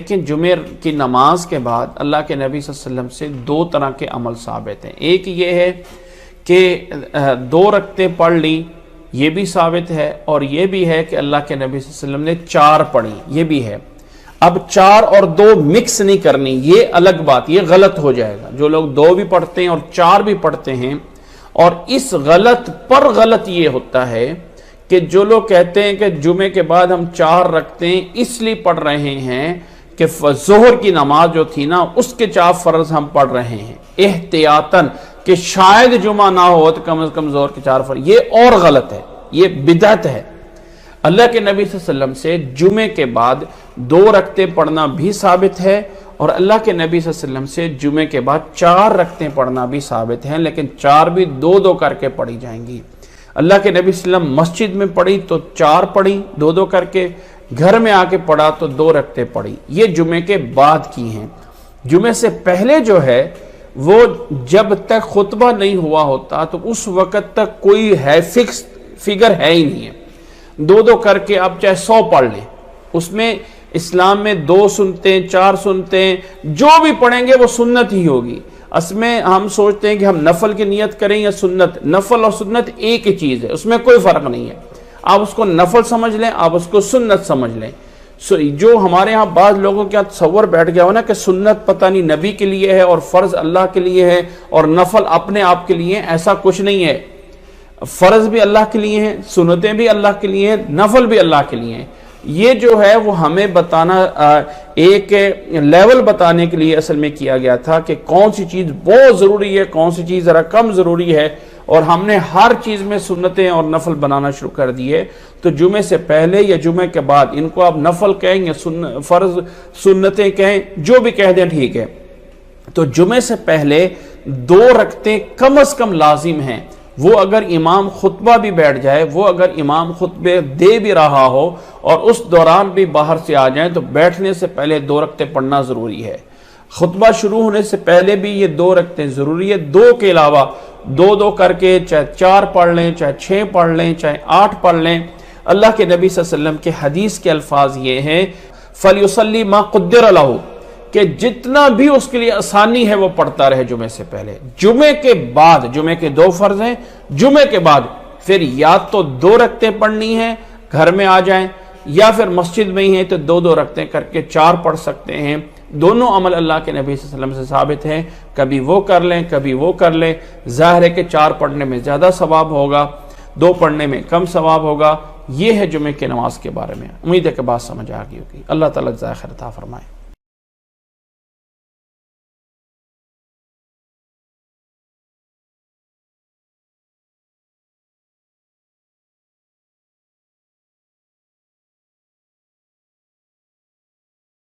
لیکن جمعہ کی نماز کے بعد اللہ کے نبی صلی اللہ علیہ وسلم سے دو طرح کے عمل ثابت ہیں۔ ایک یہ ہے کہ 2 رکعتیں پڑھ لی، یہ بھی ثابت ہے، اور یہ بھی ہے کہ اللہ کے نبی صلی اللہ علیہ وسلم نے 4 پڑھی، یہ بھی ہے۔ اب 4 اور 2 مکس نہیں کرنی، یہ الگ بات، یہ غلط ہو جائے گا۔ جو لوگ 2 بھی پڑھتے ہیں اور 4 بھی پڑھتے ہیں، اور اس غلط پر غلط یہ ہوتا ہے کہ جو لوگ کہتے ہیں کہ جمعے کے بعد ہم 4 رکعتیں اس لیے پڑھ رہے ہیں کہ ظہر کی نماز جو تھی نا اس کے 4 فرض ہم پڑھ رہے ہیں احتیاطاً، کہ شاید جمعہ نہ ہو تو کم از کم ظہر کے 4 فرض، یہ اور غلط ہے، یہ بدعت ہے۔ اللہ کے نبی صلی اللہ علیہ وسلم سے جمعے کے بعد 2 رکعتیں پڑھنا بھی ثابت ہے، اور اللہ کے نبی صلی اللہ علیہ وسلم سے جمعے کے بعد 4 رکعتیں پڑھنا بھی ثابت ہیں، لیکن 4 بھی 2 کر کے پڑھی جائیں گی۔ اللہ کے نبی صلی اللہ علیہ وسلم مسجد میں پڑھی تو 4 پڑھی 2 کر کے، گھر میں آ کے پڑھا تو 2 رکعتیں پڑھی۔ یہ جمعے کے بعد کی ہیں۔ جمعے سے پہلے جو ہے وہ جب تک خطبہ نہیں ہوا ہوتا تو اس وقت تک کوئی ہے فکس فگر ہے ہی نہیں ہے۔ 2 کر کے آپ چاہے 100 پڑھ لیں، اس میں اسلام میں 2 سنتے 4 سنتے جو بھی پڑھیں گے وہ سنت ہی ہوگی۔ اس میں ہم سوچتے ہیں کہ ہم نفل کی نیت کریں یا سنت، نفل اور سنت ایک ہی چیز ہے، اس میں کوئی فرق نہیں ہے۔ آپ اس کو نفل سمجھ لیں، آپ اس کو سنت سمجھ لیں۔ جو ہمارے ہاں بعض لوگوں کے ہاں تصور بیٹھ گیا ہو نا کہ سنت پتہ نہیں نبی کے لیے ہے اور فرض اللہ کے لیے ہے اور نفل اپنے آپ کے لیے، ایسا کچھ نہیں ہے۔ فرض بھی اللہ کے لیے ہیں، سنتیں بھی اللہ کے لیے ہیں، نفل بھی اللہ کے لیے ہیں۔ یہ جو ہے وہ ہمیں بتانا، ایک لیول بتانے کے لیے اصل میں کیا گیا تھا کہ کون سی چیز بہت ضروری ہے، کون سی چیز ذرا کم ضروری ہے، اور ہم نے ہر چیز میں سنتیں اور نفل بنانا شروع کر دیے۔ تو جمعے سے پہلے یا جمعے کے بعد، ان کو آپ نفل کہیں یا فرض سنتیں کہیں، جو بھی کہہ دیں ٹھیک ہے۔ تو جمعے سے پہلے 2 رکعتیں کم از کم لازم ہیں۔ وہ اگر امام خطبہ بھی بیٹھ جائے، وہ اگر امام خطبے دے بھی رہا ہو اور اس دوران بھی باہر سے آ جائیں تو بیٹھنے سے پہلے 2 رکعتیں پڑھنا ضروری ہے۔ خطبہ شروع ہونے سے پہلے بھی یہ 2 رکعتیں ضروری ہے۔ 2 کے علاوہ 2 کر کے چاہے 4 پڑھ لیں، چاہے 6 پڑھ لیں، چاہے 8 پڑھ لیں۔ اللہ کے نبی صلی اللہ علیہ وسلم کے حدیث کے الفاظ یہ ہیں فَلْيُصَلِّ مَا قُدِّرَ لَهُ، کہ جتنا بھی اس کے لیے آسانی ہے وہ پڑھتا رہے جمعے سے پہلے۔ جمعے کے بعد، جمعے کے 2 فرض ہیں، جمعے کے بعد پھر یا تو 2 رکعتیں پڑھنی ہیں، گھر میں آ جائیں، یا پھر مسجد میں ہی ہیں تو 2 رکعتیں کر کے 4 پڑھ سکتے ہیں۔ دونوں عمل اللہ کے نبی صلی اللہ علیہ وسلم سے ثابت ہیں، کبھی وہ کر لیں کبھی وہ کر لیں۔ ظاہر ہے کہ 4 پڑھنے میں زیادہ ثواب ہوگا، 2 پڑھنے میں کم ثواب ہوگا۔ یہ ہے جمعے کی نماز کے بارے میں۔ امید ہے کہ بات سمجھ آ گئی ہوگی۔ اللہ تعالیٰ جزائے خیر عطا فرمائے۔